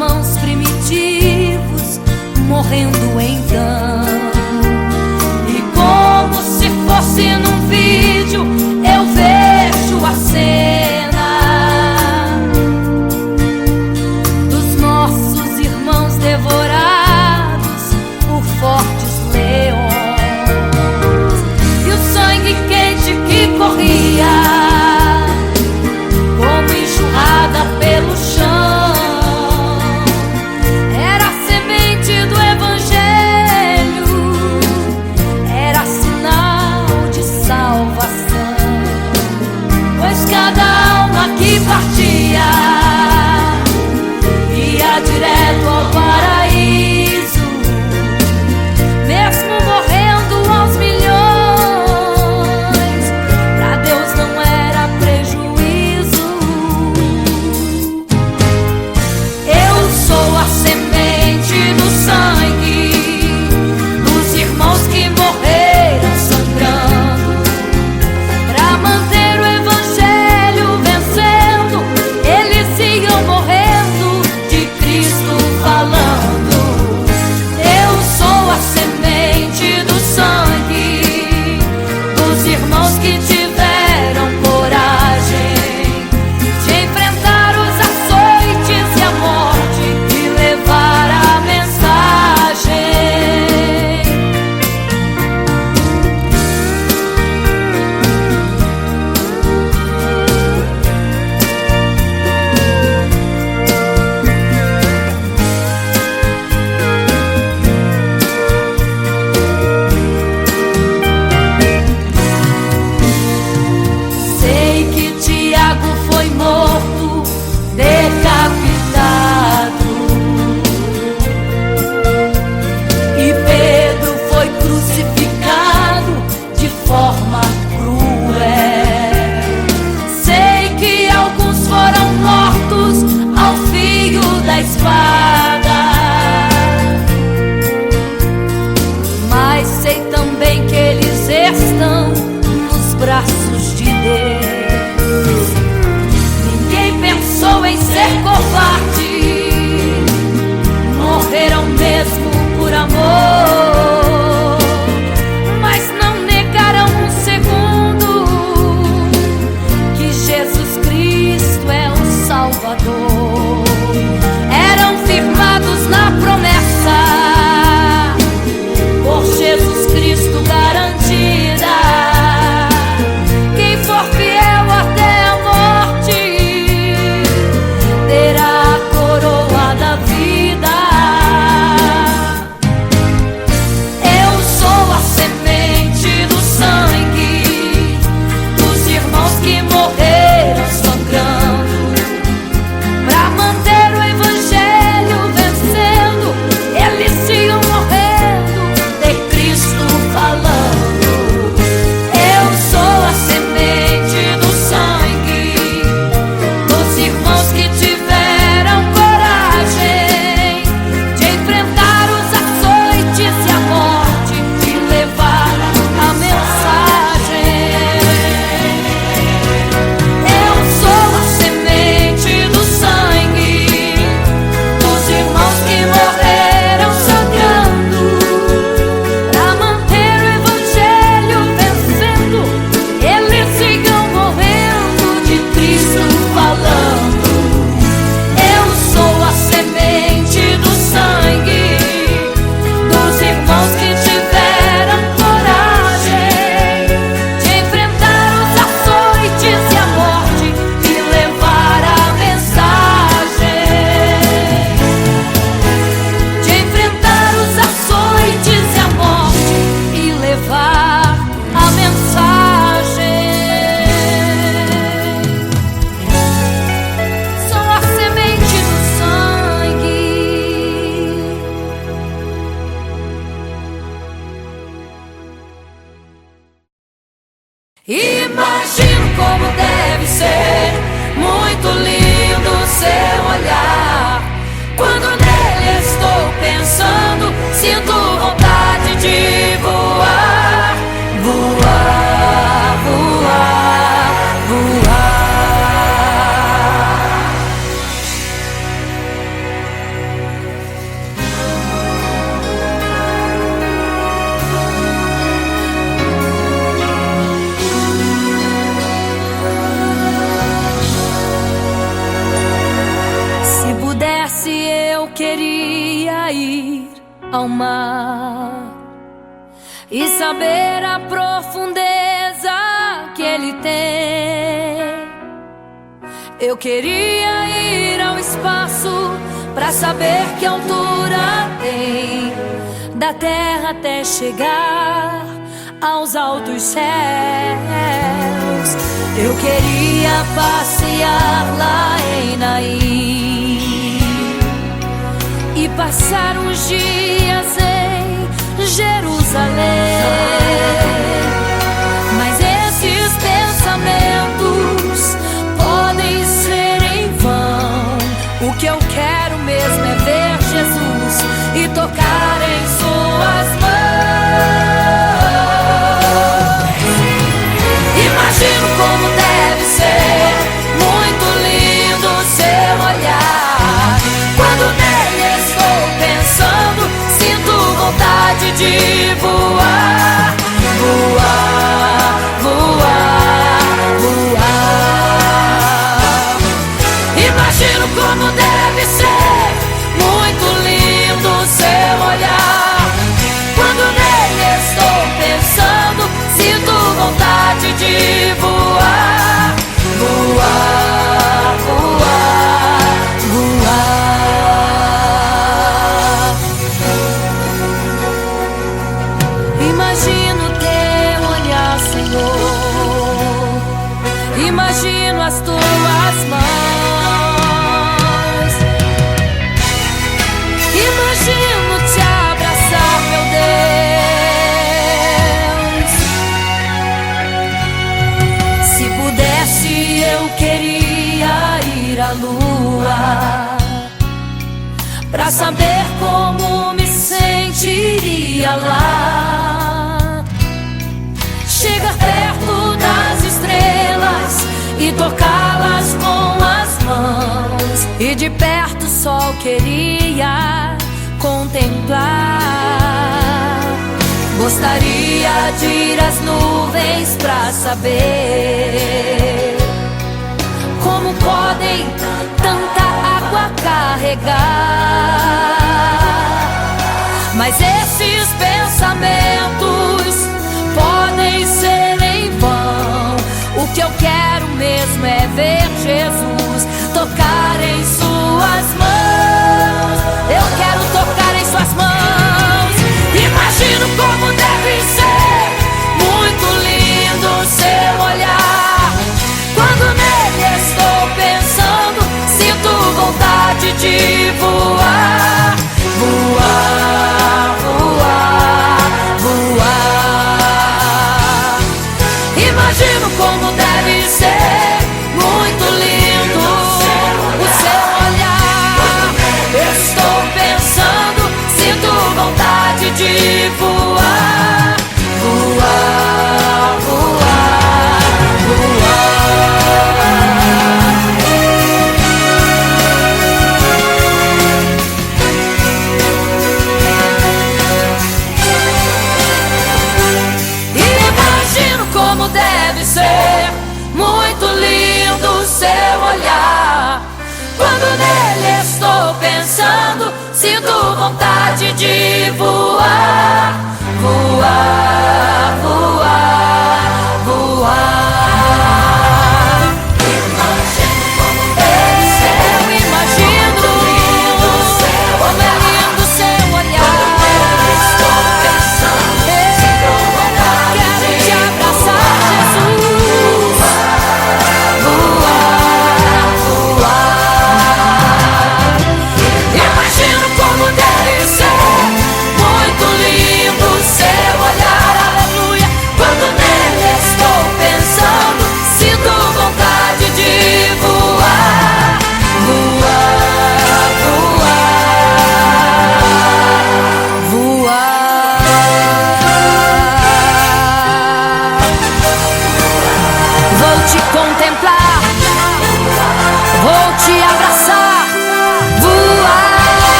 irmãos primitivos morrendo então. E como se fosse num vídeo, eu vejo a cena dos nossos irmãos devorados por fortes leões. E o sangue quente que corria como enxurrada pelo chão era a semente do Evangelho, era sinal de salvação. Pois cada alma que partia ia direto ao paraíso, mesmo morrendo aos milhões, pra Deus não era prejuízo. Eu sou a semente do sangue dos irmãos que morreram sangrando pra manter o Evangelho vencendo. Eles iam morrendo de Cristo falando. Eu sou a semente do sangue dos irmãos que tiveram coragem de enfrentar os açoites e a morte e levar a mensagem. Sei que Tiago foi morto, decapitado, e Pedro foi crucificado de forma cruel. Sei que alguns foram mortos ao fio da espada, mas sei também que eles estão nos braços de Deus. Ninguém pensou em ser covarde, morreram mesmo por amor, mas não negaram um segundo que Jesus Cristo é o Salvador. Eram queria ir ao mar e saber a profundeza que ele tem. Eu queria ir ao espaço pra saber que altura tem, da terra até chegar aos altos céus. Eu queria passear lá em Naim e passar uns dias em Jerusalém. Mas esses pensamentos podem ser em vão. O que eu quero mesmo é ver Jesus e tocar em suas mãos. Imagino como deve ser muito lindo seu olhar. Quando nele estou pensando, sinto vontade de voar, voar, voar, voar. Imagino como deve ser muito lindo seu olhar. Quando nele estou pensando, sinto vontade de voar, voar, voar, voar. Imagino teu olhar, Senhor. Imagino as tuas mãos. Imagino te abraçar, meu Deus. Se pudesse, eu queria ir à lua pra saber como me sentiria lá. Chegar perto das estrelas e tocá-las com as mãos, e de perto só queria contemplar. Gostaria de ir às nuvens pra saber como podem tanta água carregar. Mas esses pensamentos podem ser em vão. O que eu quero mesmo é ver Jesus, tocar em suas mãos. Eu quero tocar em suas mãos. Imagino como deve ser muito lindo seu olhar. Quando nele estou pensando, sinto vontade de voar, voar, voar, voar. Imagino como deve ser muito lindo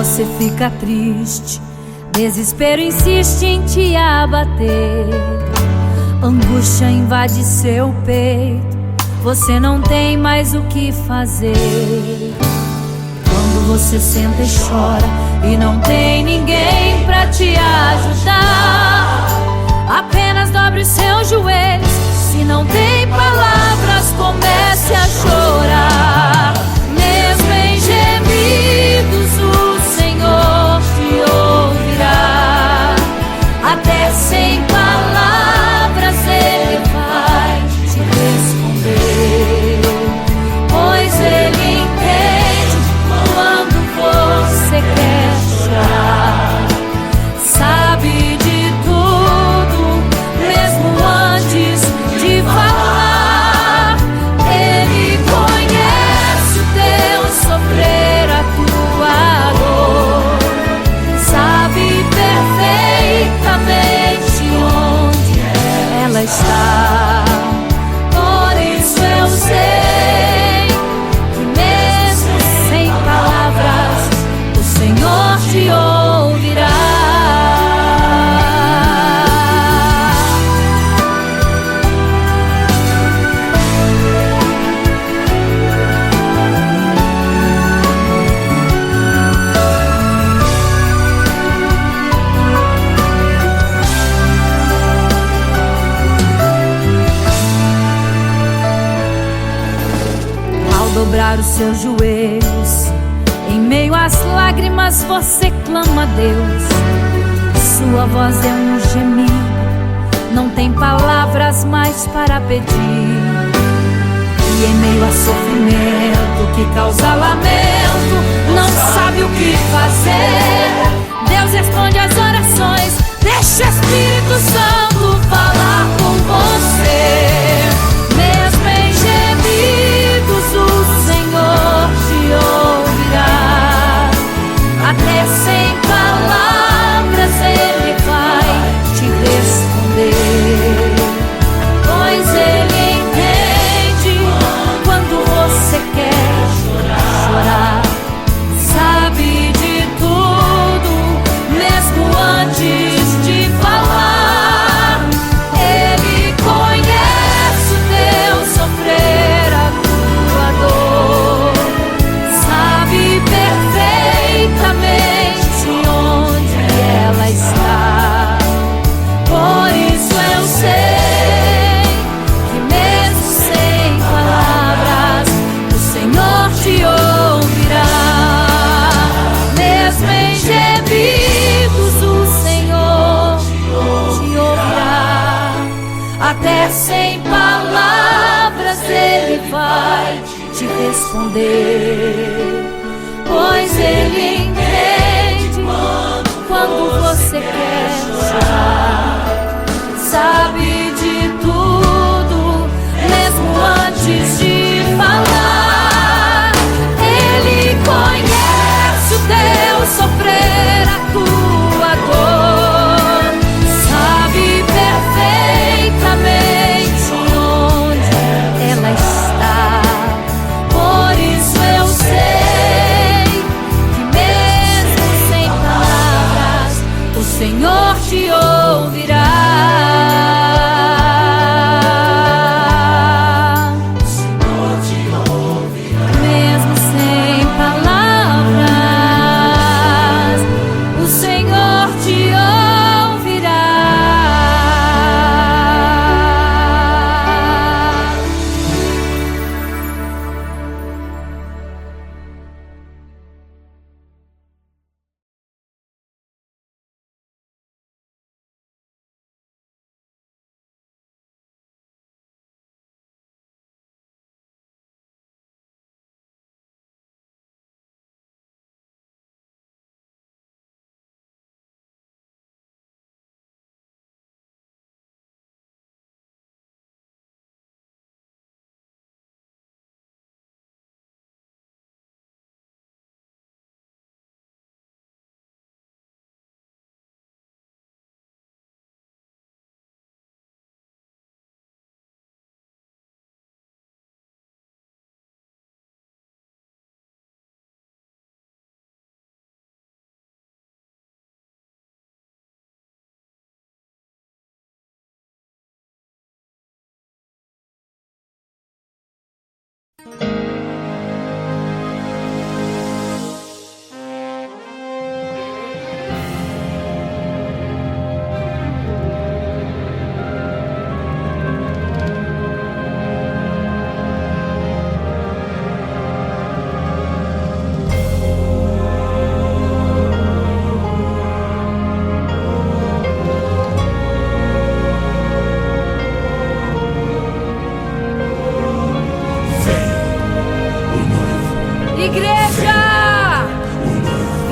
você fica triste, desespero insiste em te abater, angústia invade seu peito, você não tem mais o que fazer. Quando você senta e chora e não tem ninguém pra te ajudar, apenas dobre os seus joelhos. Se não tem palavras, comece a chorar. Mesmo em gemidos, o Senhor te ouvirá. Até sem palavras Ele vai te responder, pois Ele entende quando você quer chorar. Sabe de tudo, mesmo antes de falar. Ele conhece o teu sofrer, a tua dor. Sabe perfeitamente onde ela está. Por isso eu sei que mesmo sem palavras o Senhor te ouvirá. Dobrar os seus joelhos, em meio às lágrimas você clama a Deus. Sua voz é um gemido, não tem palavras mais para pedir. E em meio a sofrimento que causa lamento, não sabe o que fazer. Deus responde às orações, deixa o Espírito Santo falar com você. Mesmo em gemidos o Senhor te ouvirá. Até sem palavras Ele vai te responder, pois Ele entende quando você quer chorar. Sabe de tudo, mesmo antes de falar. Ele conhece o teu sofrer, a tua dor. Sabe perfeitamente onde ela está. Por isso eu sei que mesmo sem palavras o Senhor te ouvirá. Mesmo em gemidos o Senhor te ouvirá. Até sem palavras Ele vai te responder, pois Ele entende quando você quer chorar. Sabe de tudo, mesmo antes de falar. Ele conhece o teu sofrer, a tua dor. Sabe perfeitamente onde ela está. Por isso eu sei que mesmo sem palavras o Senhor te ouvirá.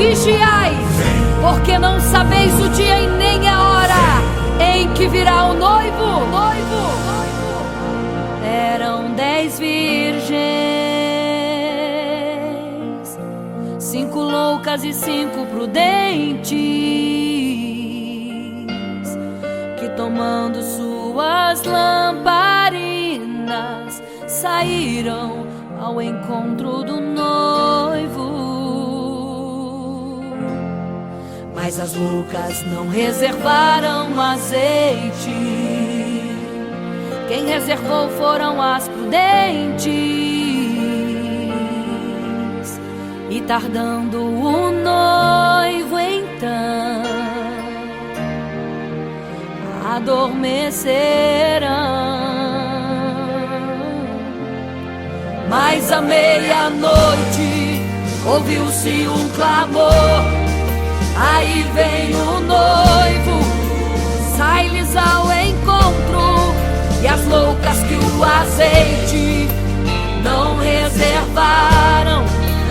vigiai, porque não sabeis o dia e nem a hora em que virá o noivo. Eram 10 virgens, 5 loucas e 5 prudentes, que tomando suas lamparinas saíram ao encontro do noivo. Mas as loucas não reservaram azeite. Quem reservou foram as prudentes. E tardando o noivo então, adormecerão. Mas à meia-noite ouviu-se um clamor: aí vem o noivo, sai-lhes ao encontro. E as loucas que o azeite não reservaram,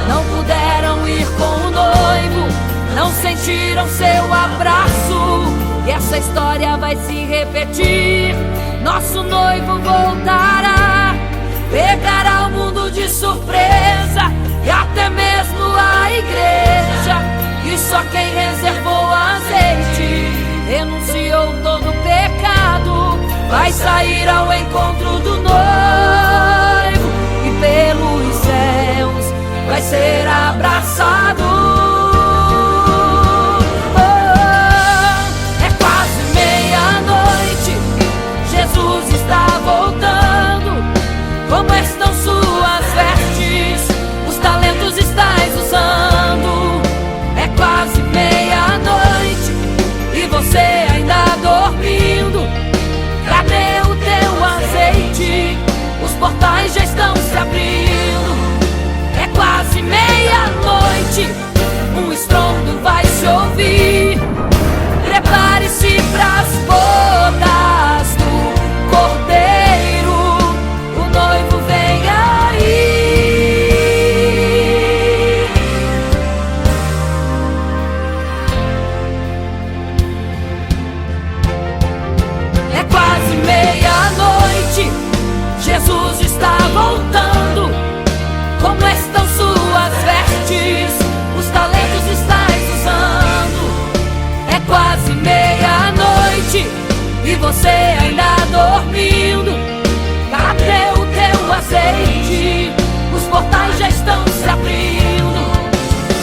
não puderam ir com o noivo, não sentiram seu abraço. E essa história vai se repetir. Nosso noivo voltará, pegará o mundo de surpresa, e até mesmo a igreja. E só quem reservou azeite, renunciou todo o pecado, vai sair ao encontro do noivo, e pelos céus vai ser abraçado. É quase meia-noite, Jesus está voltando. Como estão suas vestes? Os talentos estais usando. É quase meia-noite e você ainda dormindo. Cadê o teu azeite? Os portais já estão se abrindo. É quase meia-noite, um estrondo vai se ouvir. Prepare-se pras bodas do Cordeiro, o noivo vem aí. É quase meia-noite, Jesus está voltando. Como estão suas vestes? Os talentos estais usando. É quase meia-noite e você ainda dormindo. Cadê o teu azeite? Os portais já estão se abrindo.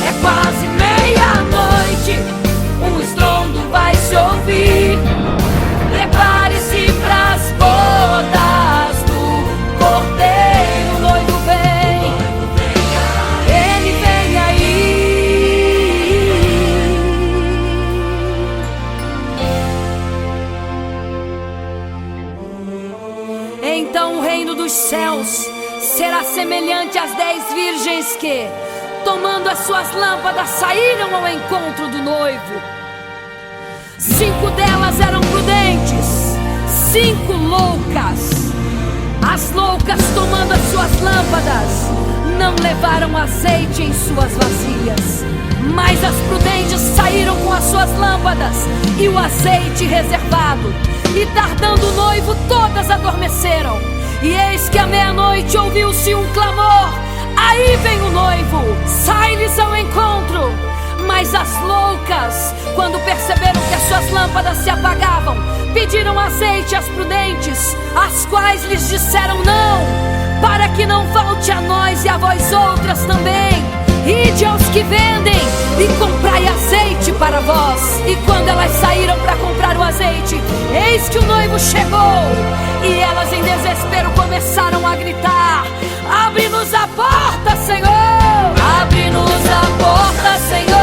É quase meia-noite, um estrondo vai se ouvir. Prepare-se pras bodas do Cordeiro, o noivo vem, ele vem aí. Então o reino dos céus será semelhante às 10 virgens que, tomando as suas lâmpadas, saíram ao encontro do noivo. 5 delas eram prudentes, 5 loucas. As loucas, tomando as suas lâmpadas, não levaram azeite em suas vasilhas. Mas as prudentes saíram com as suas lâmpadas e o azeite reservado. E tardando o noivo, todas adormeceram. E eis que à meia-noite ouviu-se um clamor: aí vem o noivo, sai-lhes ao encontro. Mas as loucas, quando perceberam que as suas lâmpadas se apagavam, pediram azeite às prudentes, as quais lhes disseram: não, para que não falte a nós e a vós outras também. Ide aos que vendem e comprai azeite para vós. E quando elas saíram para comprar o azeite, eis que o noivo chegou. E elas em desespero começaram a gritar: abre-nos a porta, Senhor! Abre-nos a porta, Senhor!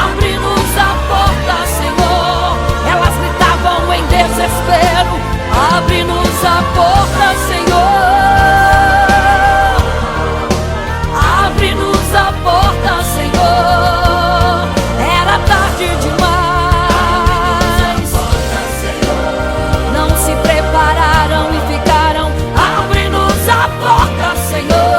Abre-nos a porta, Senhor! Elas gritavam em desespero: abre-nos a porta, Senhor! Abre-nos a porta, Senhor! Era tarde demais. Não se prepararam e ficaram: abre-nos a porta, Senhor!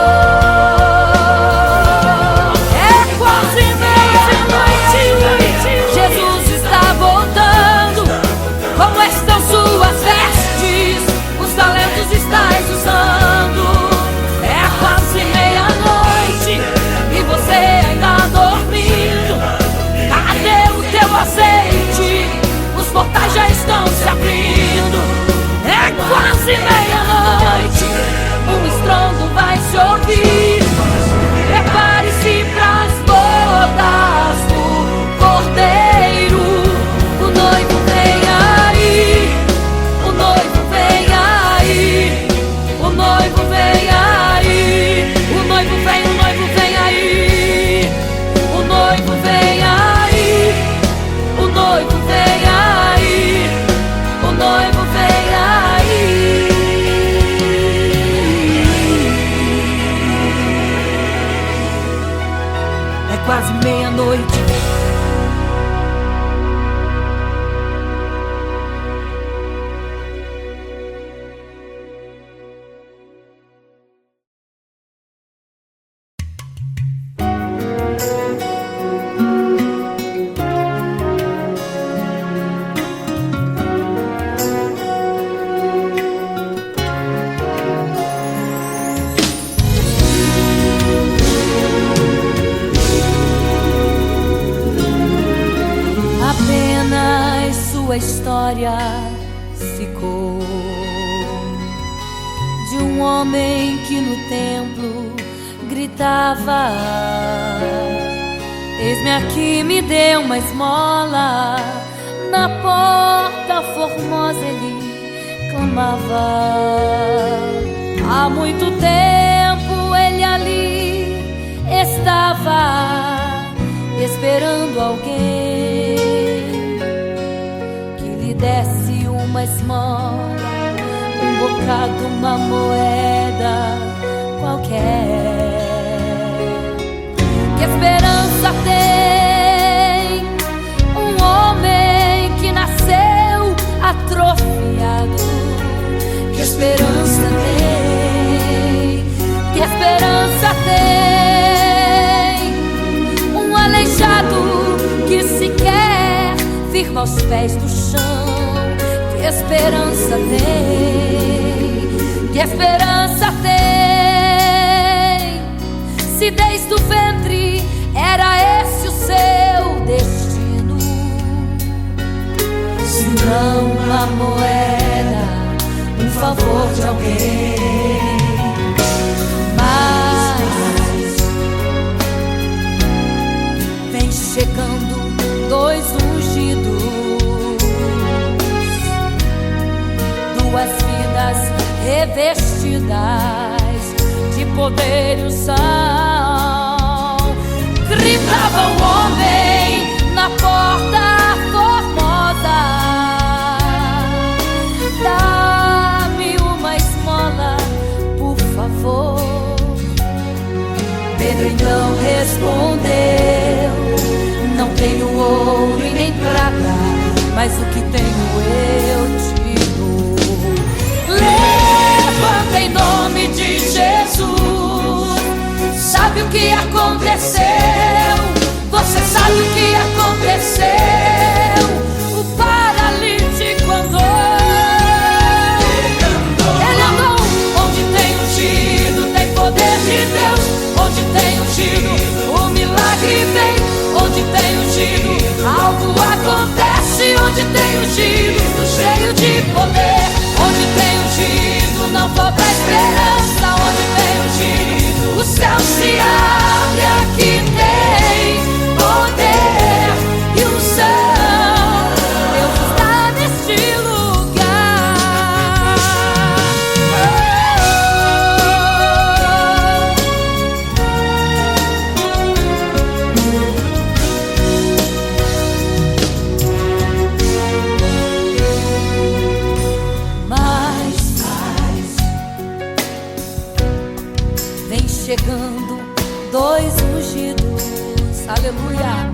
quase meia-noite. Sua história ficou de um homem que no templo gritava: eis-me aqui, me dê uma esmola. Na porta formosa ele clamava. Há muito tempo ele ali estava esperando alguém desse uma esmola, um bocado, uma moeda qualquer. Que esperança tem um homem que nasceu atrofiado? Que esperança tem? Que esperança tem um aleijado que sequer firma aos pés do chão? Que esperança tem? Que esperança tem? Se desde o ventre era esse o seu destino, se não uma moeda, um favor de alguém. Mas vem chegando dois ungidos, duas vidas revestidas de poder e unção. Gritava o homem na porta formosa: dá-me uma esmola, por favor. Pedro então respondeu: não tenho ouro e nem prata, mas o que tenho eu te dou. Levanta em nome de Jesus. Sabe o que aconteceu? Você sabe o que aconteceu? O paralítico andou. Ele andou. Onde tem ungido, tem poder de Deus. Onde tem ungido, o milagre vem. Onde tem ungido, algo acontece. Onde tem ungido, cheio de poder. Onde tem ungido, não falta esperança. Onde tem ungido, o céu se abre. Aqui tem poder e unção. Deus está neste lugar. Chegando dois ungidos, aleluia,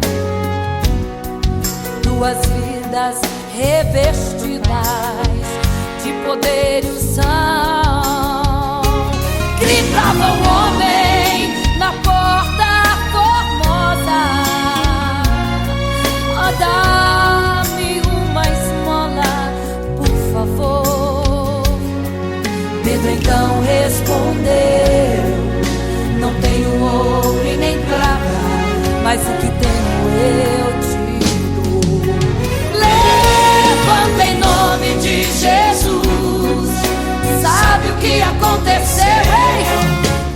duas vidas revestidas de poder e unção. Gritava o homem na porta formosa: oh, dá-me uma esmola, por favor. Pedro então respondeu: não tenho ouro e nem prata, mas o que tenho eu te dou. Levanta em nome de Jesus. Sabe o que aconteceu? Ei,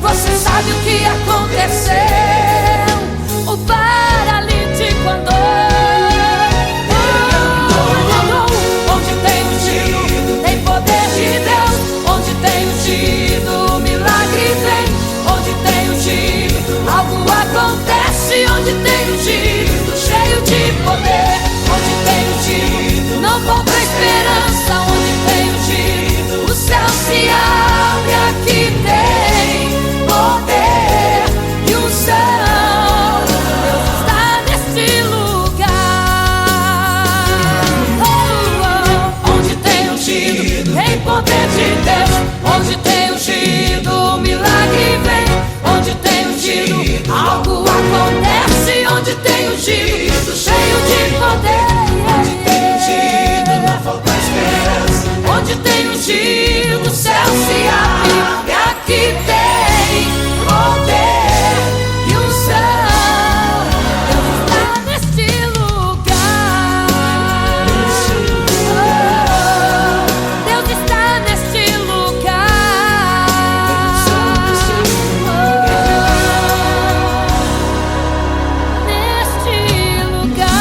você sabe o que aconteceu? O paralítico andou. Onde tem ungido, tem poder de Deus. Onde tem ungido, o milagre vem. Onde tem ungido, algo acontece. Onde tem ungido, cheio de poder. Onde tem ungido, não falta esperança. Onde tem ungido, o céu se abre. Aqui tem poder e unção. Algo acontece onde tem ungido, cheio de poder. Onde tem ungido, não falta esperança. Onde tem ungido, o céu se abre. E aqui tem poder e unção. Deus está neste lugar. Oh, Deus está neste lugar. Neste lugar.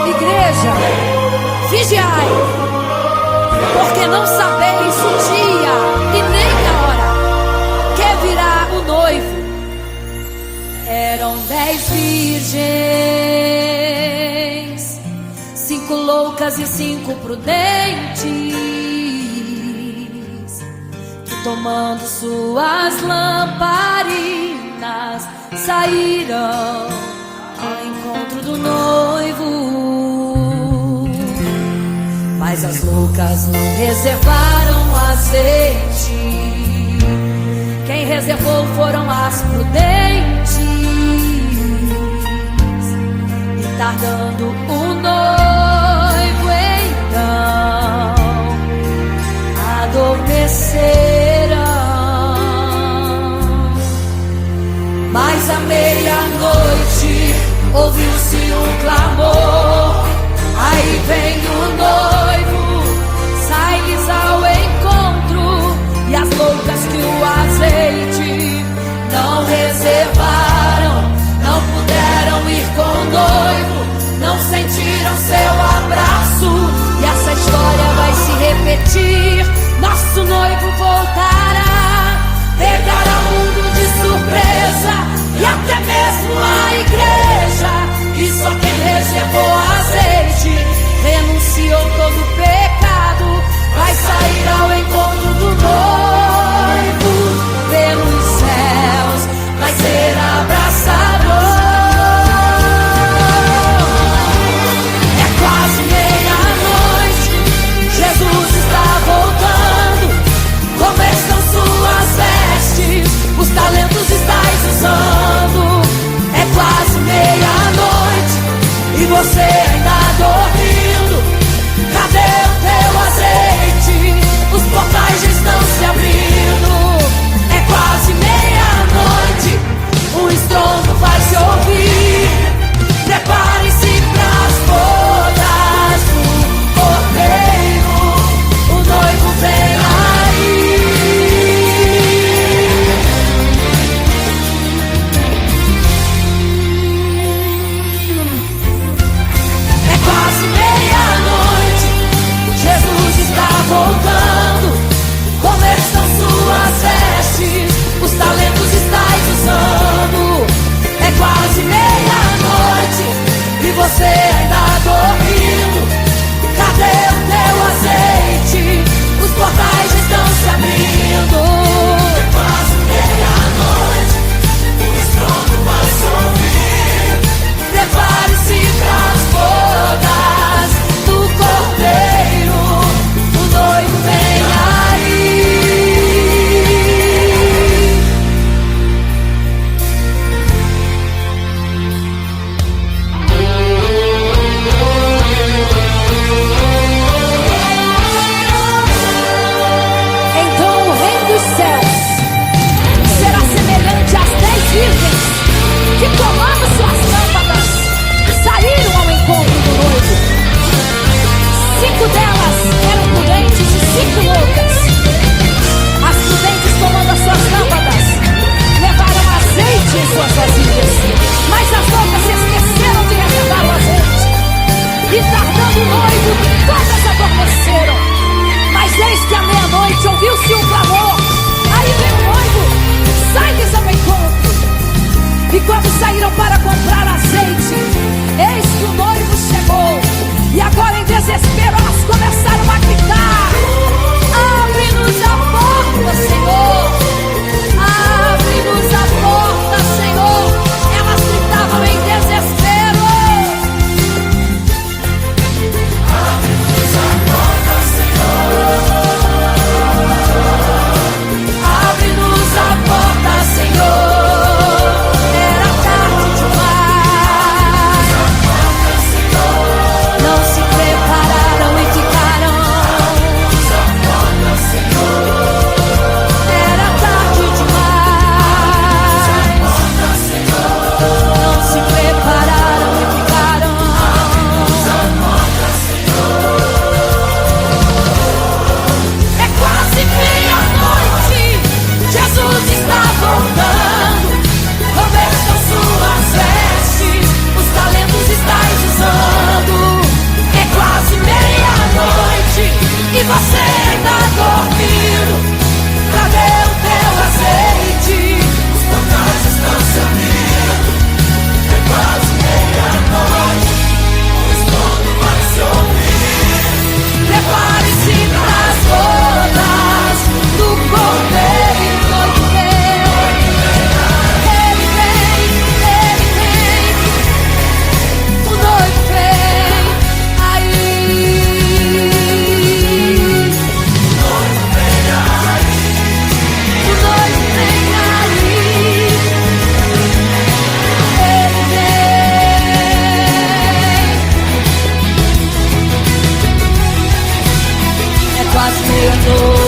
Igreja, vigiai, porque não sabeis o dia e nem a hora que virá o noivo. Eram 10 virgens, 5 loucas e 5 prudentes, que tomando suas lamparinas saíram ao encontro do noivo. Mas as loucas não reservaram azeite. Quem reservou foram as prudentes. E tardando o noivo então adormeceram. Mas à meia-noite ouviu-se um clamor. Aí vem o noivo, sai-lhes ao encontro. E as loucas que o azeite não reservaram, não puderam ir com o noivo, não sentiram seu abraço. E essa história vai se repetir. Nosso noivo voltará, pegará o mundo de surpresa, e até mesmo a igreja. E só quem reservou azeite, renunciou todo o pecado, vai sair ao encontro do noivo. Pelos céus vai ser abraçador. É quase meia-noite, Jesus está voltando. Como estão suas vestes? Os talentos estáis usando. É quase meia-noite e você ainda dormindo. Cadê o teu azeite? Os portais já estão se abrindo. É quase meia-noite, um estrondo vai se ouvir. Prepare-se pras bodas do Cordeiro. O noivo vem aí. Quase meia-noite, Jesus está voltando. Como estão suas vestes? Os talentos estáis usando. É quase meia-noite e você ainda dormindo. Cadê o teu azeite? Os portais estão se abrindo. É quase meia-noite, o estrondo vai se ouvir. Prepare-se pras bodas do Cordeiro. O noivo vem aí. saíram para comprar azeite. Eis que o noivo chegou, e agora em desespero elas começaram a gritar: abre-nos a porta, Senhor. Abre-nos a porta, Senhor. Elas gritavam em desespero: abre-nos a porta, Senhor. Abre-nos a porta, Senhor. Era tarde demais. Não se prepararam e ficaram. Era tarde demais. Não se prepararam e ficaram. É quase meia-noite. Jesus está voltando. Convertam suas vestes, os talentos estáis usando. É quase meia-noite e você ainda dormindo. Cadê o teu azeite? Os portais estão se abrindo. É quase meia-noite, o estrondo vai se ouvir. Prepare-se para as bodas do Cordeiro. Ele vem, o noivo vem aí. O noivo vem aí. Ele vem. É quase meia-noite.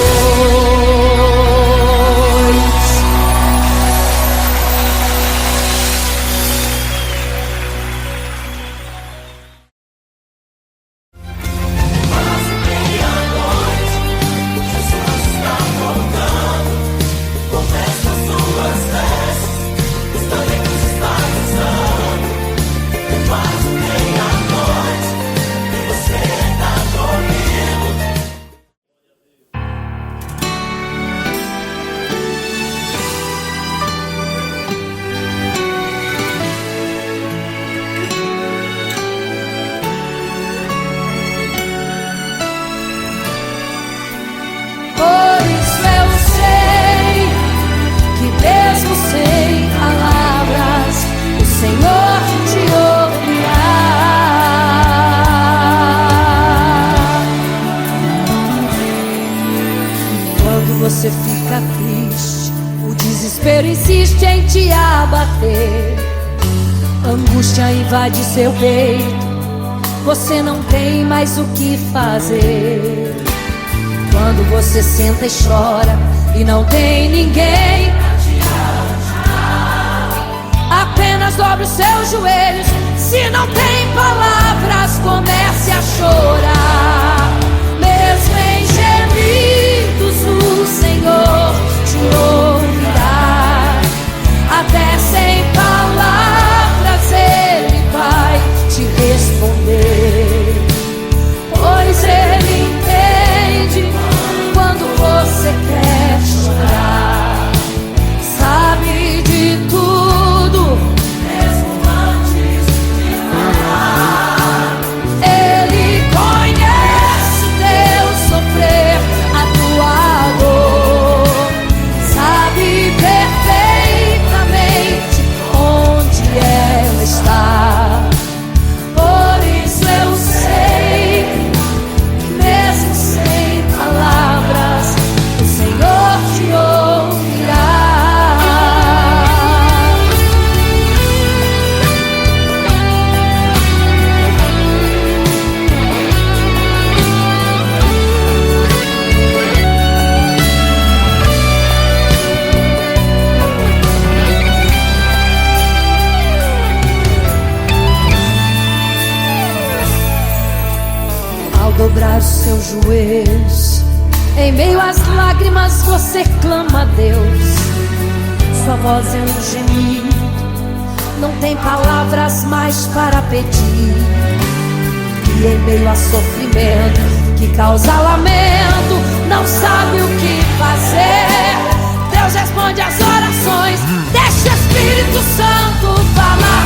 Por isso eu sei que mesmo sem palavras o Senhor te ouvirá. Quando você fica triste, o desespero insiste em te abater. A angústia invade seu peito, você não tem mais o que fazer. Quando você senta e chora e não tem ninguém pra te ajudar, apenas dobre os seus joelhos. Se não tem palavras, comece a chorar. Mesmo em gemidos, o Senhor te ouvirá. Até sem palavras Ele vai te responder, pois Ele entende quando você quer chorar. Sabe de tudo, mesmo antes de falar. Ele conhece o teu sofrer, a tua dor. Sabe perfeitamente onde ela está. Por isso eu sei que mesmo sem palavras o Senhor te ouvirá. Ao dobrar os seus joelhos, em meio às lágrimas você clama a Deus. Sua voz é um gemido, não tem palavras mais para pedir. E em meio a sofrimento que causa lamento, não sabe o que fazer. Deus responde às orações, deixa Espírito Santo, falar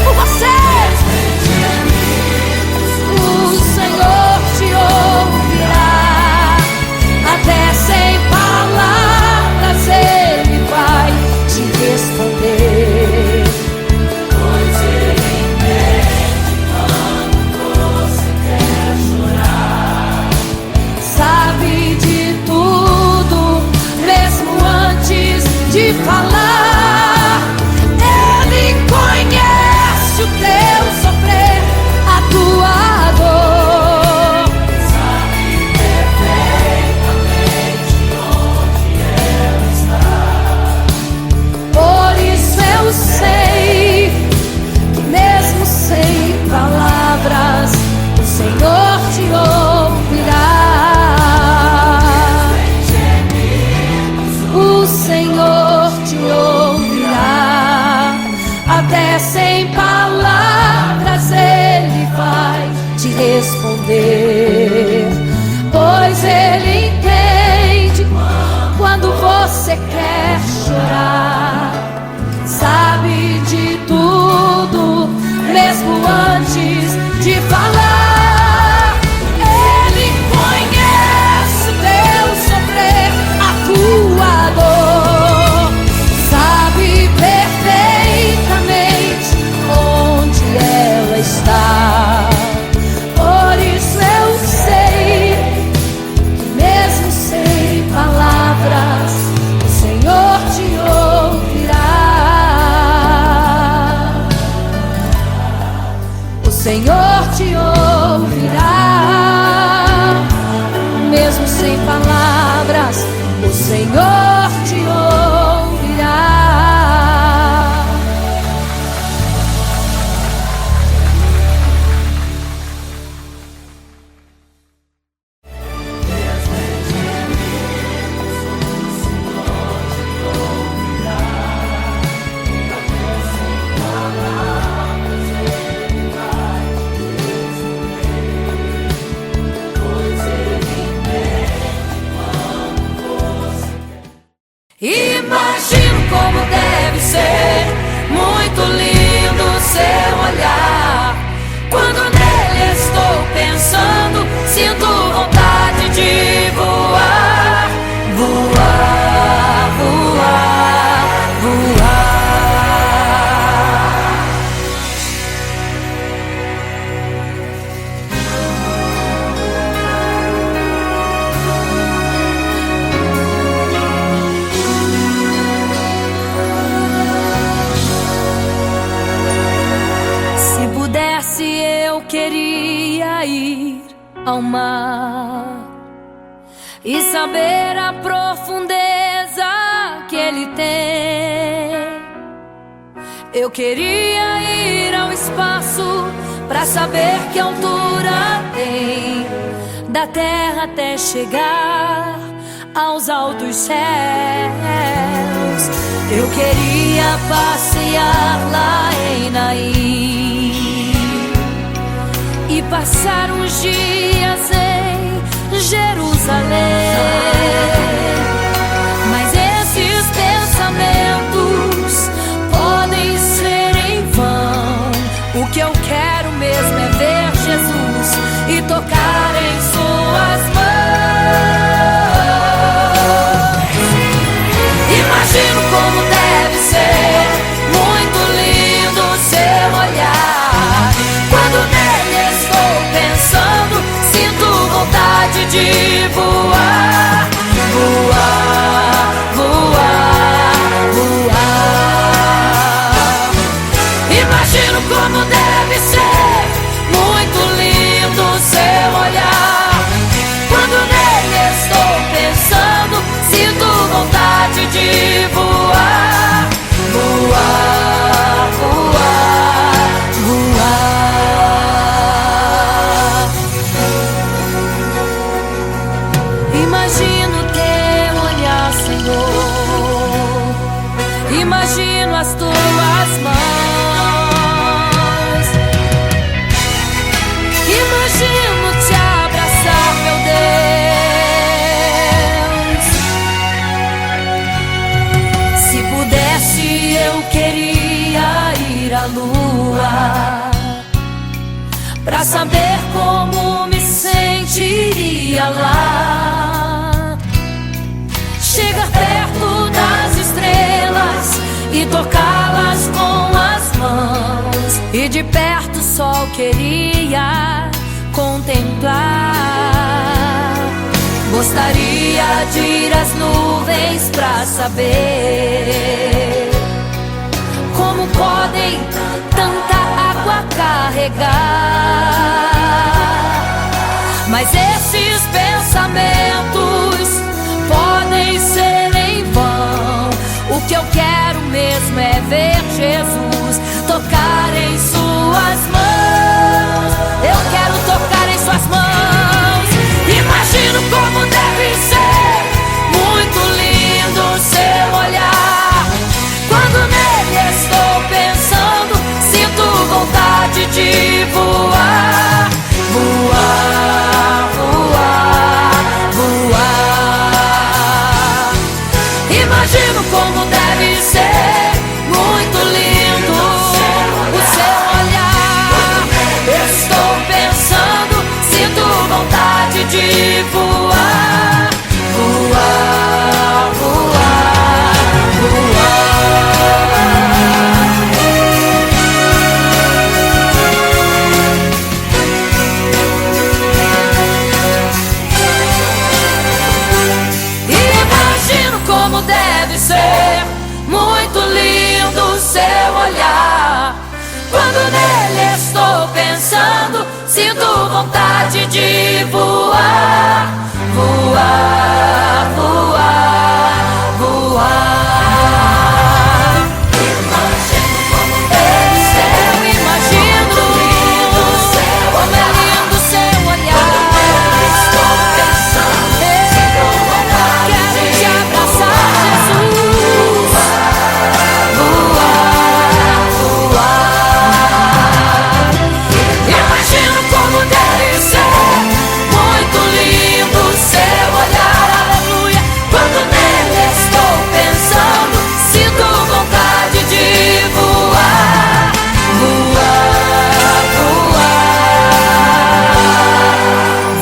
por você. O Senhor te ouvirá, até sem palavras Ele vai te responder. Pois Ele entende quando você quer chorar, sabe de tudo, mesmo antes de falar. Ele conhece o teu sofrer, a tua dor, sabe perfeitamente onde ela está. Por isso eu sei que mesmo sem palavras o Senhor te ouvirá. O Senhor te ouvirá, até sem palavras Ele vai te responder. Pois Ele entende quando você quer chorar, sabe de tudo, mesmo antes de falar. Ele conhece o teu sofrer, a tua dor, sabe perfeitamente onde ela está. Por isso eu sei que mesmo sem palavras o Senhor te ouvirá. O Senhor te ouvirá, mesmo sem palavras o Senhor te ouvirá. Imagino como deve ser muito lindo seu olhar. Quando nele estou pensando, sinto vontade de voar, voar, voar, voar. Eu queria ir ao mar e saber a profundeza que ele tem. Eu queria ir ao espaço pra saber que altura tem, da terra até chegar aos altos céus. Eu queria passear lá em Naim e passar uns dias em Jerusalém. Mas esses pensamentos podem ser em vão. O que eu quero mesmo é ver Jesus e tocar em suas mãos. Imagino como deve ser muito lindo seu olhar. Quando nele estou pensando, sinto vontade de voar, voar, voar, voar. Imagino como deve ser muito lindo seu olhar. Quando nele estou pensando, sinto vontade de voar, voar, voar, voar. Imagino teu olhar, Senhor. Imagino as tuas mãos lua, pra saber como me sentiria lá. Chegar perto das estrelas e tocá-las com as mãos, e de perto só queria contemplar. Gostaria de ir às nuvens pra saber como podem tanta água carregar. Mas esses pensamentos podem ser em vão. O que eu quero mesmo é ver Jesus tocar em suas mãos. Eu quero tocar em suas mãos. Imagino como deve ser muito lindo o seu olhar. Quando nele estou pensando, sinto vontade de voar. Voar, voar, voar. Imagino como deve ser muito lindo o seu olhar. Estou pensando, sinto vontade de voar. Voar, voar, voar. Imagino como deve ser muito lindo o seu olhar. Quando nele estou pensando, sinto vontade de voar. Voar, voar, voar. Imagino como deve ser. Eu imagino como é lindo o seu olhar. Estou pensando, sinto vontade. Quero te abraçar, Jesus. Voar, voar. Imagino como deve ser muito lindo o seu olhar. Aleluia. Quando nele estou pensando, sinto vontade de voar. Voar, voar,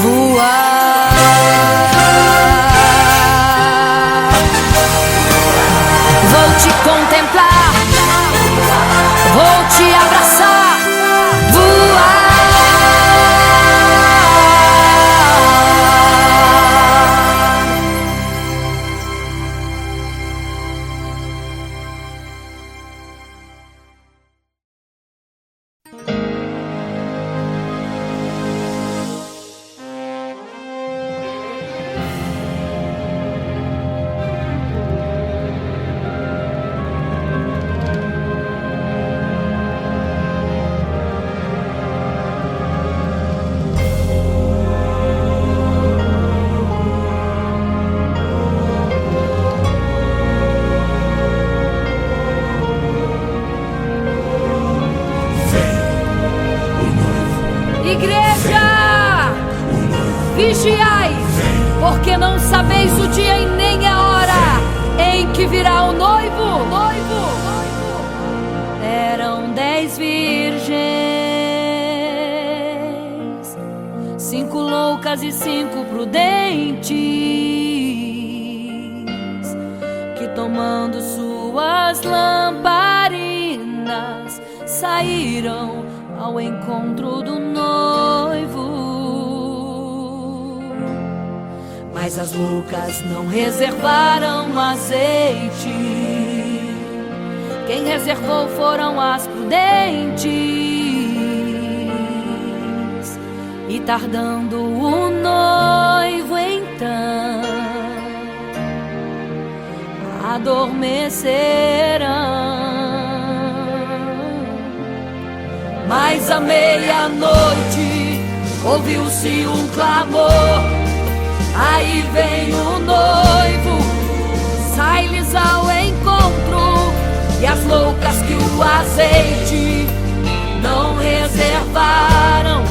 voar. Vou te contemplar, vou te abraçar. Voar. Igreja, vigiai, porque não sabeis o dia e nem a hora em que virá o noivo. Eram 10 virgens, 5 loucas e 5 prudentes, que tomando suas lamparinas saíram ao encontro do noivo. Mas as loucas não reservaram azeite. Quem reservou foram as prudentes. E tardando o noivo então, adormecerão. Mas à meia-noite ouviu-se um clamor. Aí vem o noivo, sai-lhes ao encontro. E as loucas que o azeite não reservaram,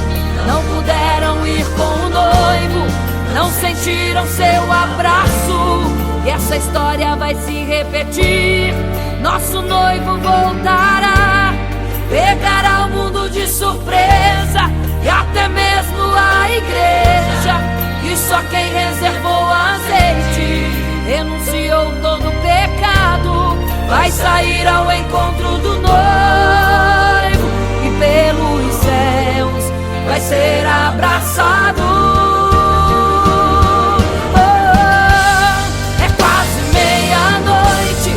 não puderam ir com o noivo, não sentiram seu abraço. E essa história vai se repetir. Nosso noivo voltará sair ao encontro do noivo e pelos céus vai ser abraçado. É quase meia-noite,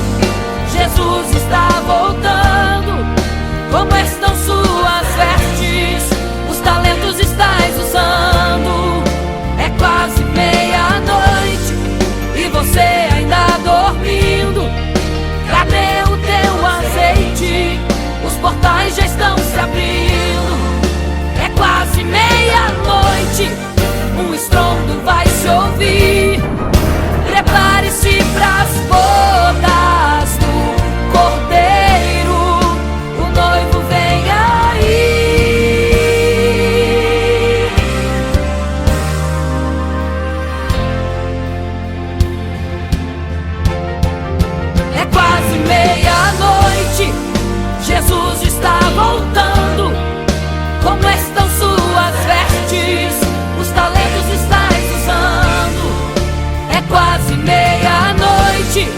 Jesus está voltando. Como estão suas vestes? Os talentos estais usando. É quase meia-noite e você ainda dormindo. Cadê o teu azeite? Os portais já estão se abrindo. É quase meia-noite, um estrondo vai se ouvir. Prepare-se pras bodas do Cordeiro, o noivo vem aí. É quase meia-noite, Jesus está voltando. Como estão suas vestes? Os talentos estais usando. É quase meia-noite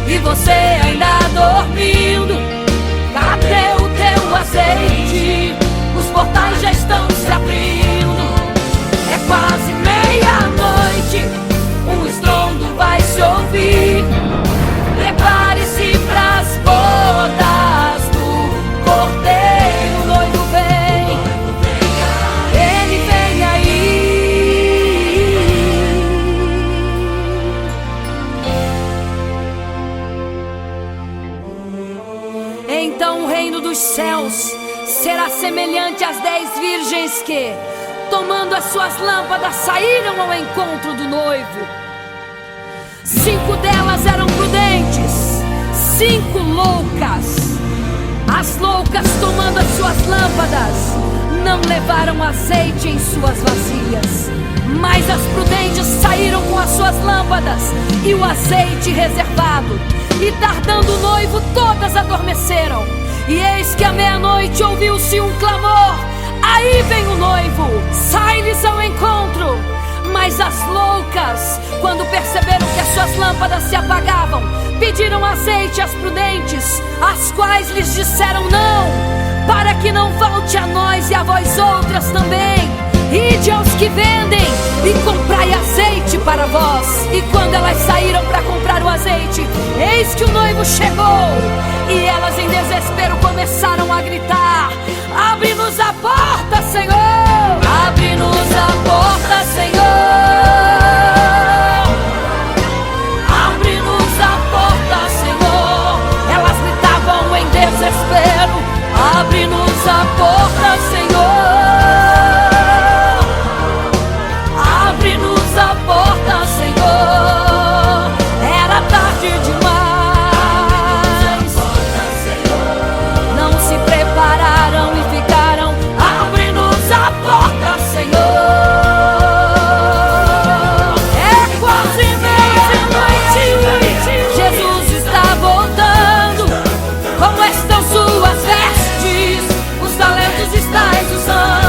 e você ainda dormindo. Cadê o teu azeite? Os portais já estão se abrindo. É quase meia-noite, um estrondo vai se ouvir. Prepare-se pras bodas do Cordeiro, o noivo vem. Ele vem aí. Então o reino dos céus será semelhante às 10 virgens que, tomando as suas lâmpadas, saíram ao encontro do noivo. 5 delas eram prudentes, 5 loucas. As loucas, tomando as suas lâmpadas, não levaram azeite em suas vasilhas. Mas as prudentes saíram com as suas lâmpadas e o azeite reservado. E tardando o noivo, todas adormeceram. E eis que à meia-noite ouviu-se um clamor: aí vem o noivo, sai-lhes ao encontro. Mas as loucas, quando perceberam que as suas lâmpadas se apagavam, pediram azeite às prudentes, as quais lhes disseram: não, para que não falte a nós e a vós outras também. Ide aos que vendem e comprai azeite para vós. E quando elas saíram para comprar o azeite, eis que o noivo chegou. E elas em desespero começaram a gritar: abre-nos a porta, Senhor! Abre-nos a porta, Senhor! Abre-nos a porta, Senhor! Elas gritavam em desespero: abre-nos a porta, Senhor! Abre-nos a porta, Senhor! Era tarde demais. Não se prepararam e ficaram: abre-nos a porta, Senhor! É quase meia-noite, Jesus está voltando. Como estão suas vestes? Os talentos estais usando.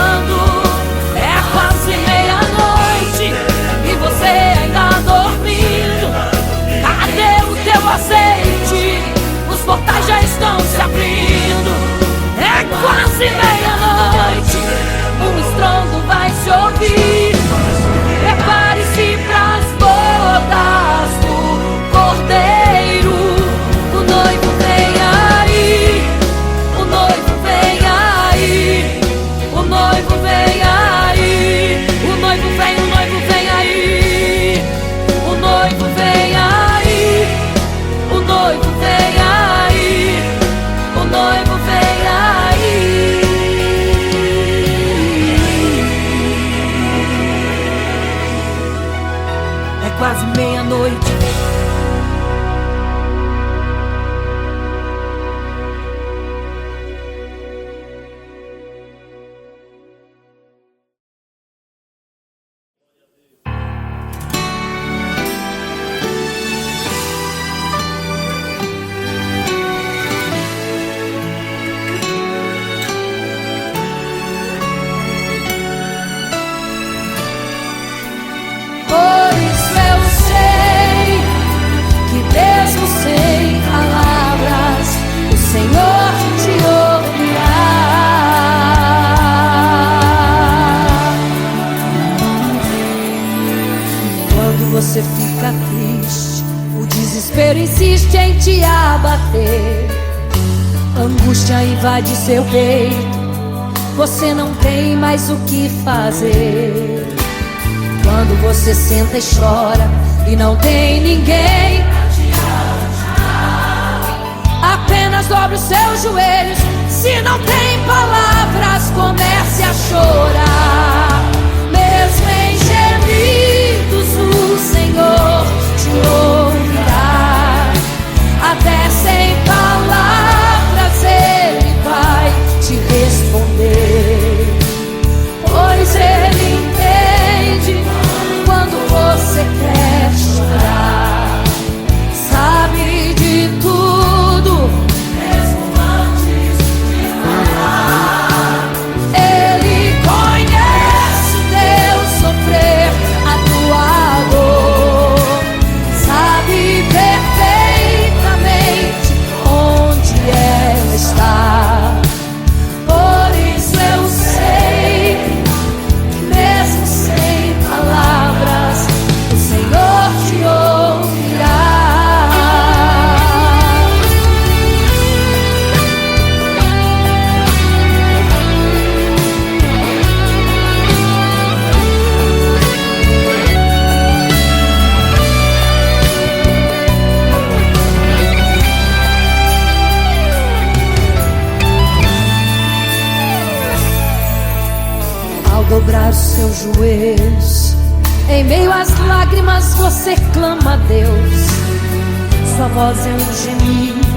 bater, angústia invade seu peito, você não tem mais o que fazer. Quando você senta e chora e não tem ninguém, apenas dobre os seus joelhos. Se não tem palavras, comece a chorar. Mesmo em gemidos, o Senhor te ouvirá. Até sem palavras Ele vai te responder, pois Ele entende quando você quer chorar. Sabe de tudo, mesmo antes de falar. Ele conhece o teu sofrer, a tua dor. Sabe perfeitamente onde ela está. Por isso eu sei que mesmo sem palavras, o Senhor te ouvirá. Ao dobrar os seus joelhos, em meio às lágrimas você clama a Deus. Sua voz é um gemido,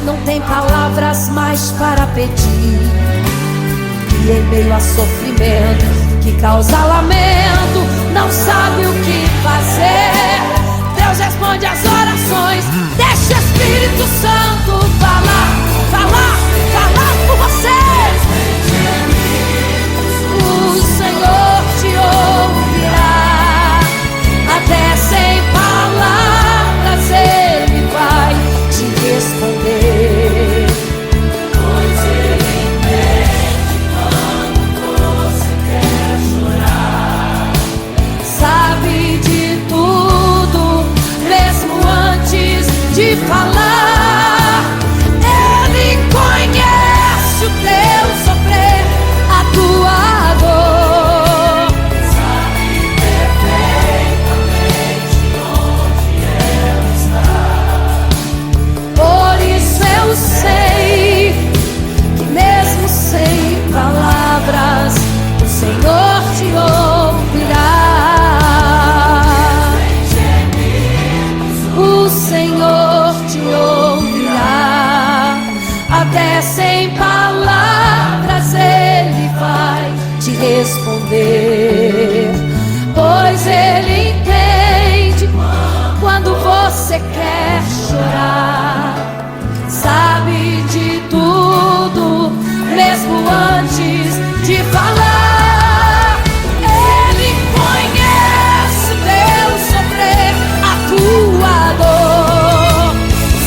não tem palavras mais para pedir. E em meio a sofrimento que causa lamento, não sabe o que fazer. Deus responde às orações, deixa o Espírito Santo falar, falar, falar por você. O Senhor te ouvirá. Até sem palavras Ele vai te responder, pois Ele entende quando você quer chorar. Sabe de tudo, mesmo antes de falar. Ele conhece o teu sofrer, a tua dor. Sabe perfeitamente onde ela está. Por isso eu sei que mesmo sem palavras, o Senhor te ouvirá. O Senhor te ouvirá. Até sem palavras Ele vai te responder, pois Ele entende quando você quer chorar. Sabe de tudo, mesmo antes de falar. Ele conhece o teu sofrer, a tua dor.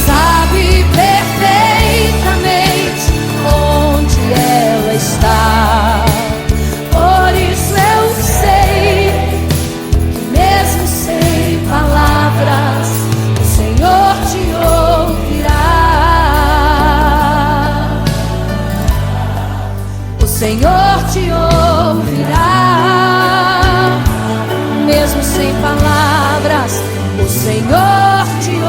Sabe perfeitamente onde ela está. Por isso eu sei que mesmo sem palavras, o Senhor te ouvirá. O Senhor te ouvirá. Mesmo sem palavras, o Senhor te ouvirá.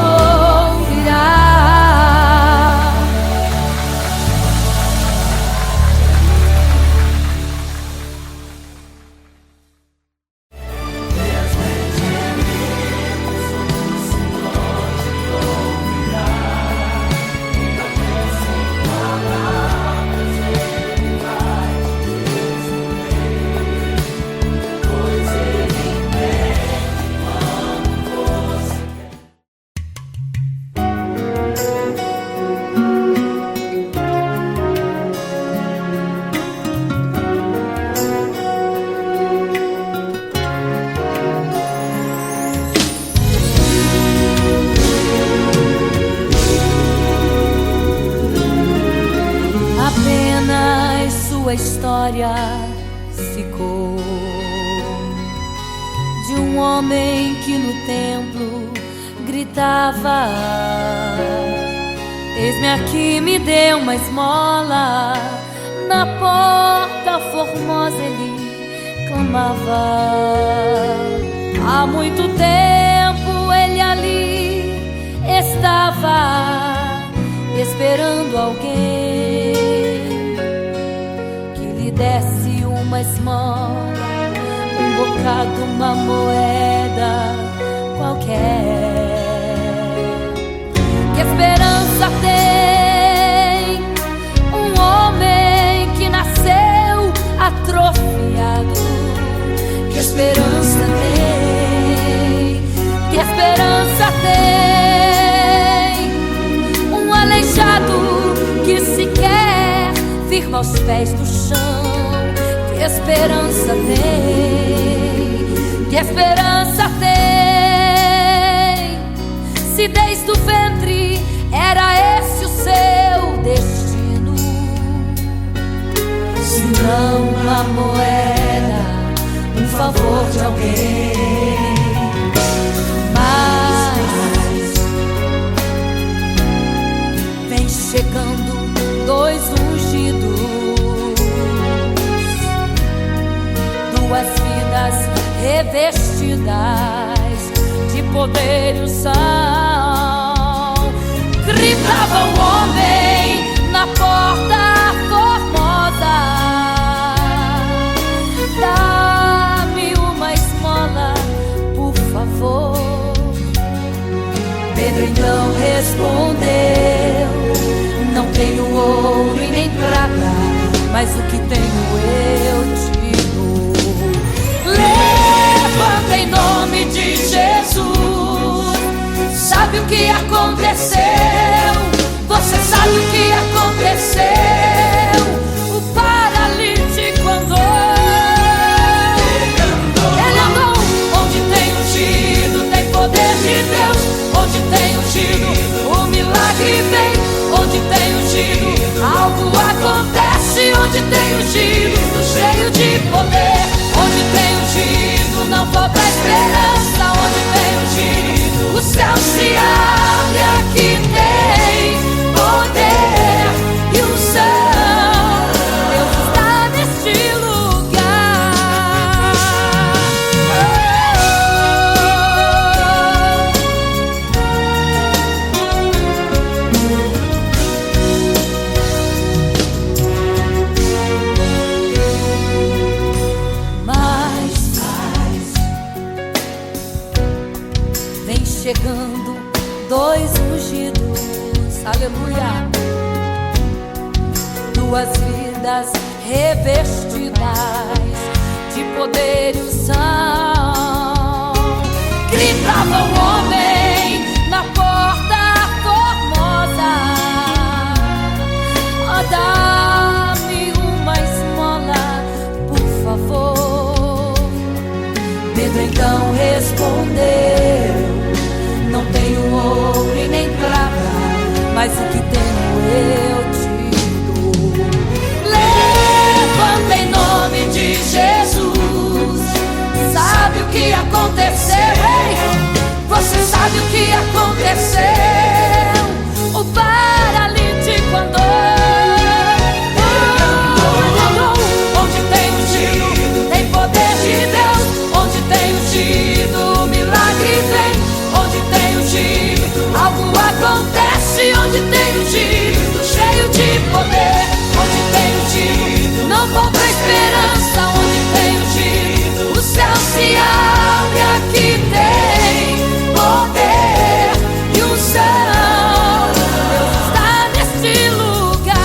sua história ficou de um homem que no templo gritava: Eis-me aqui, me deu uma esmola. Na porta formosa ele clamava. Há muito tempo ele ali estava, esperando alguém que lhe desse uma esmola, um bocado, uma moeda qualquer. Que esperança tem um homem que nasceu atrofiado? Que esperança tem? Que esperança tem um aleijado que sequer firma os pés no chão? Que esperança tem? Que esperança tem? Se desde o ventre era esse o seu destino, se não uma moeda, um favor de alguém. Mas vem chegando dois ungidos, duas vidas revestidas de poder e unção. Gritava o homem na porta formosa: dá-me uma esmola, por favor. Pedro então respondeu: não tenho ouro e nem prata, mas o que tenho eu te dou. Levanta em nome de Jesus. Sabe o que aconteceu? Você sabe o que aconteceu? O paralítico andou. Ele andou. Onde tem ungido, tem poder de Deus. Onde tem ungido, o milagre vem. Onde tem ungido, algo acontece. Onde tem ungido, cheio de poder. Onde tem ungido, não falta esperança. Onde tem ungido, o céu se abre. Aqui tem poder e unção. Deus está neste lugar. Mas vem chegando dois ungidos, aleluia, duas vidas revestidas de poder e unção. Gritava o homem na porta formosa: oh, dá-me uma esmola, por favor. Pedro então respondeu: não tenho ouro e nem prata, mas o que tenho eu te dou. Levanta em nome de Jesus. Sabe o que aconteceu? Ei, você sabe o que aconteceu? O paralítico andou. Onde tem ungido, tem poder de Deus. Onde tem ungido, o milagre vem. Onde tem ungido, algo acontece. Onde tem ungido, cheio de poder. Onde tem ungido, não falta esperança. Onde tem ungido, o céu se abre. Aqui tem poder e unção. Deus está neste lugar.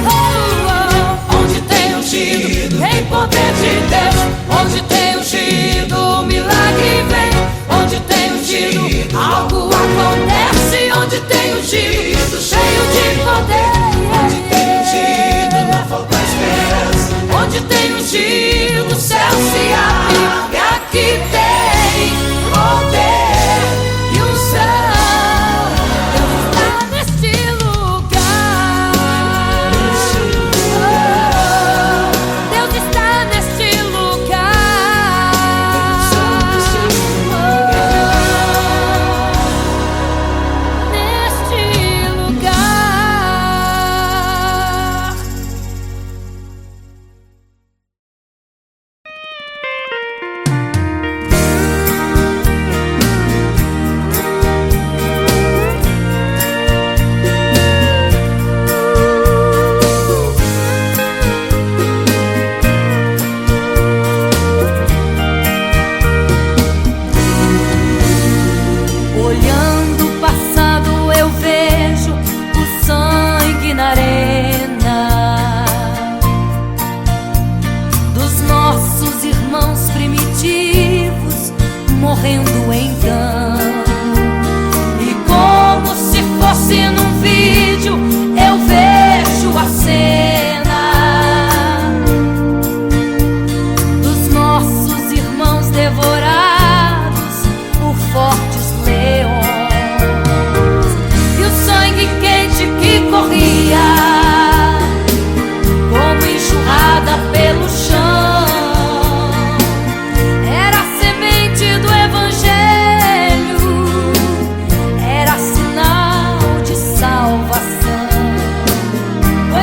Oh, oh. Onde tem ungido, tem poder de Deus. Onde tem ungido, o milagre vem. Onde tem ungido, algo acontece. Onde tem ungido, cheio de poder. Onde tem ungido, não falta esperança. Onde tem ungido, o céu se abre. Aqui tem poder e unção. Deus está neste lugar. Oh, Deus está neste lugar. Oh, neste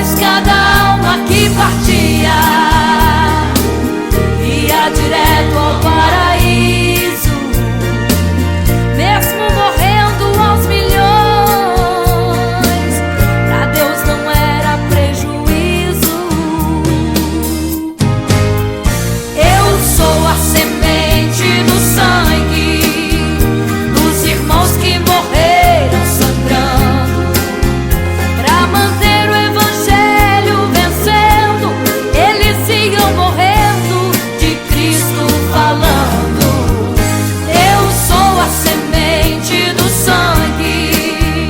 pois cada alma que partia ia direto ao paraíso, mesmo morrendo aos milhões. Pra Deus não era prejuízo. Eu sou a semente do sangue dos irmãos que morreram sangrando pra manter o evangelho vencendo. Eles iam morrendo, de Cristo falando. Eu sou a semente do sangue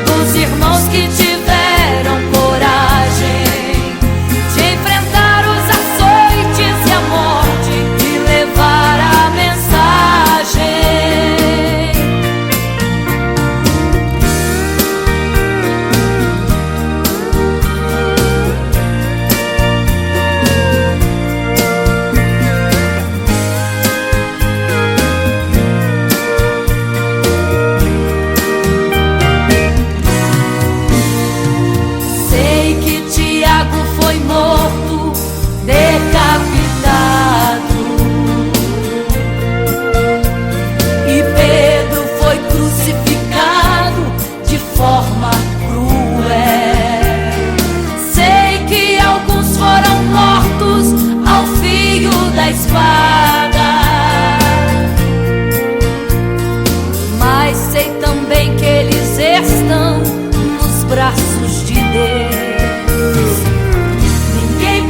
dos irmãos que tiveram coragem de enfrentar os açoites e a morte e levar a mensagem. Sei que Tiago foi morto, decapitado, e Pedro foi crucificado de forma cruel. Sei que alguns foram mortos ao fio da espada, mas sei também que eles estão nos braços de Deus. Ninguém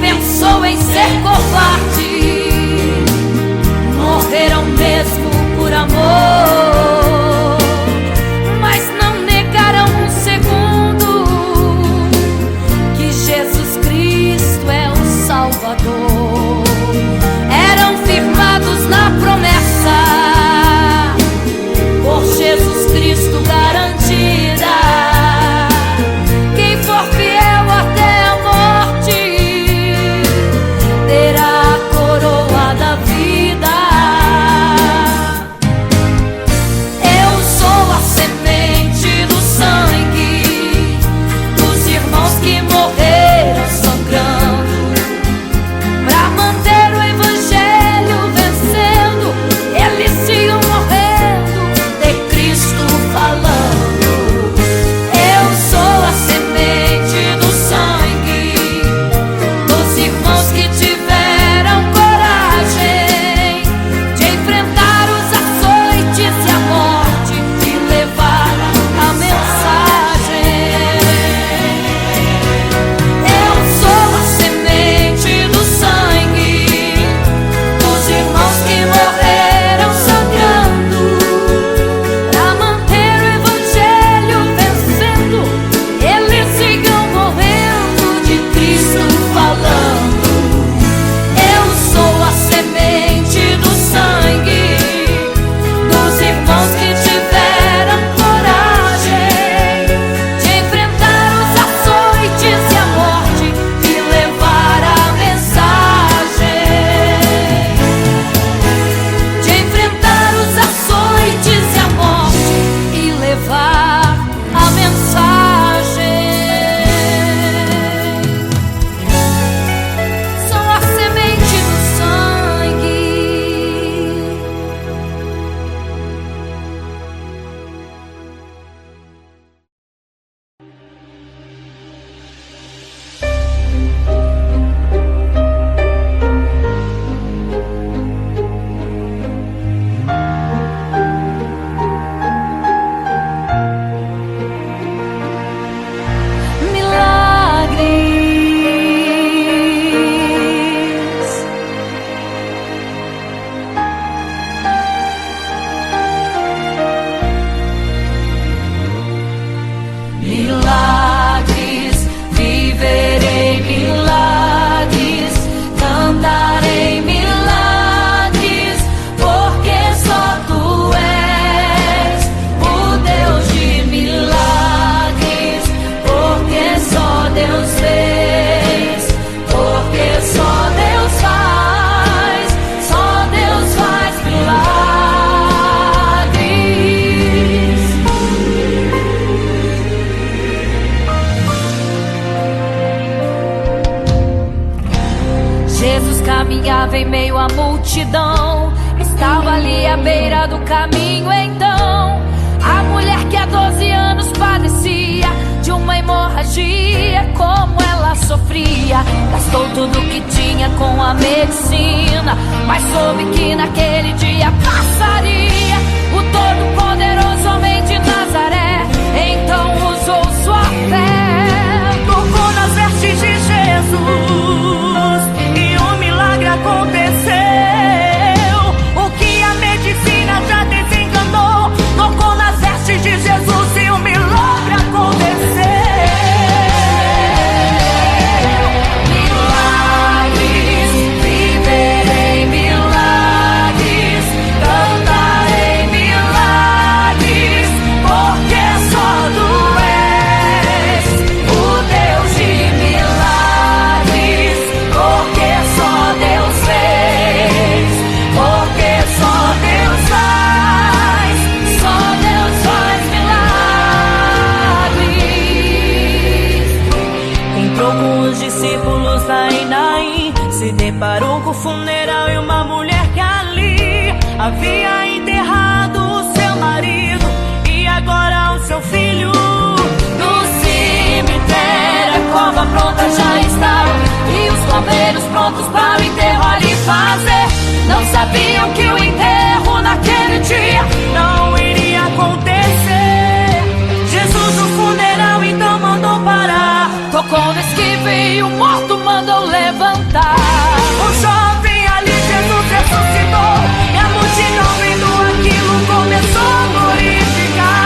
Jesus caminhava em meio à multidão. Estava ali à beira do caminho então a mulher que há 12 anos padecia de uma hemorragia. Como ela sofria, gastou tudo que tinha com a medicina, mas soube que naquele dia passaria. O todo-poderoso homem de Nazaré então usou sua fé, tocou nas vestes de Jesus e um milagre aconteceu. O que a medicina já desenganou, tocou nas vestes de Jesus e um milagre aconteceu. Milagres, viverei milagres, cantarei milagres, porque só tu és o Deus de milagres, porque só Deus fez, porque só Deus faz, só Deus faz milagres. Entrou com os discípulos lá em Naim, se deparou com o funeral e uma mulher que ali havia enterrado o seu marido e agora o seu filho. No cemitério a cova pronta já estava e os coveiros prontos para o enterro ali fazer. Não sabiam que o enterro naquele dia não iria acontecer. Jesus no funeral então mandou parar, tocou no esquive e o morto mandou levantar. o jovem ali Jesus ressuscitou e a multidão vendo aquilo começou a glorificar.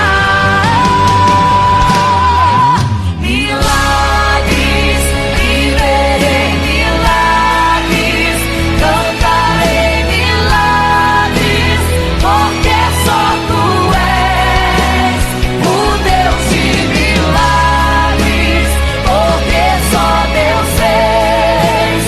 Milagres, viverei milagres, cantarei milagres, porque só tu és o Deus de milagres, porque só Deus fez,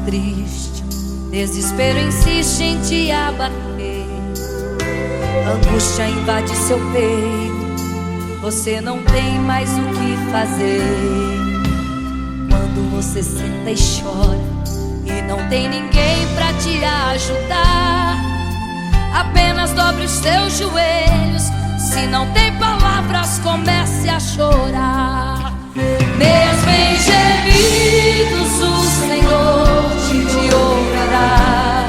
triste, desespero insiste em te abater, angústia invade seu peito, você não tem mais o que fazer. Quando você senta e chora e não tem ninguém pra te ajudar, apenas dobre os seus joelhos. Se não tem palavras, comece a chorar. Mesmo em gemidos, o Senhor te ouvirá.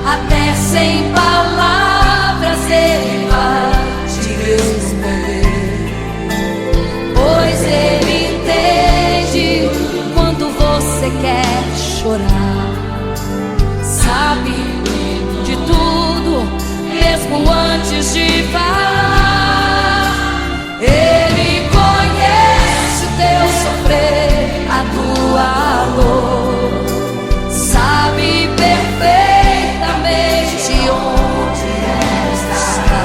Até sem palavras Ele vai te responder, pois Ele entende quando você quer chorar. Sabe de tudo, mesmo antes de falar. Ele conhece o teu sofrer, a tua dor, sabe perfeitamente onde está.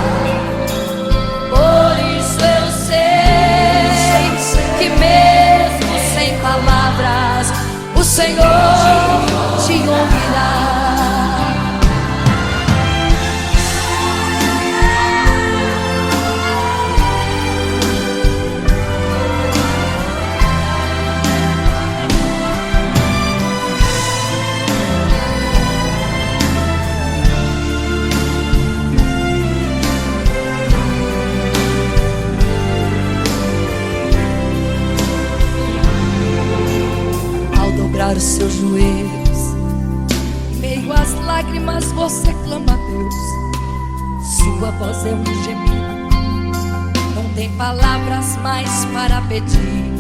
Por isso eu sei que mesmo sem palavras o Senhor te ouvirá. Os seus joelhos, em meio às lágrimas você clama a Deus. Sua voz é um gemido, não tem palavras mais para pedir.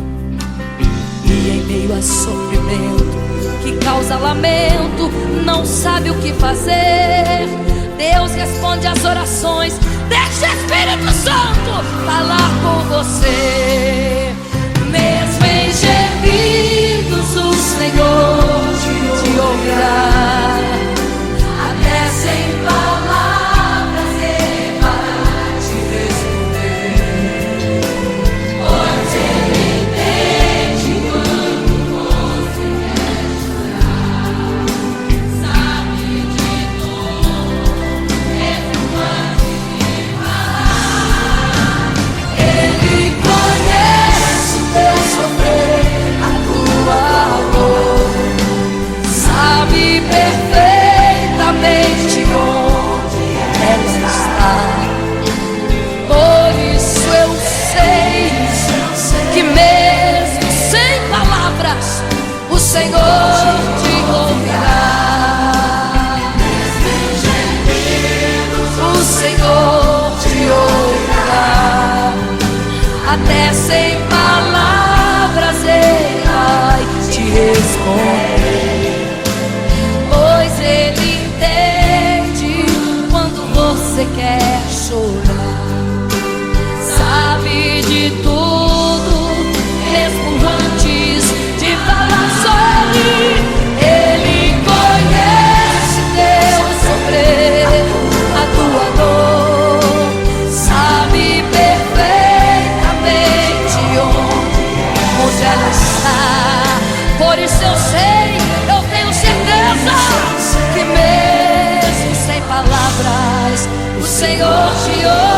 E em meio a sofrimento que causa lamento, não sabe o que fazer. Deus responde às orações, deixa o Espírito Santo falar por você. Mesmo em gemidos o Senhor te ouvirá. Até sem palavras Ele vai te responder, pois Ele entende quando você quer chorar. Sabe de tudo, mesmo antes de falar. Ele conhece o teu sofrer, a tua dor, sabe perfeitamente onde ela está. Por isso eu sei que mesmo sem palavras o Senhor te ouvirá. O Senhor te ouvirá. Até sem palavras Ele vai te responder, pois Ele entende quando você quer chorar. Sabe de tudo, mesmo antes de falar sobre. Ele conhece teu sofrer, a tua dor, sabe perfeitamente onde ela está. Por isso eu sei, eu tenho certeza que mesmo sem palavras o Senhor te ouve.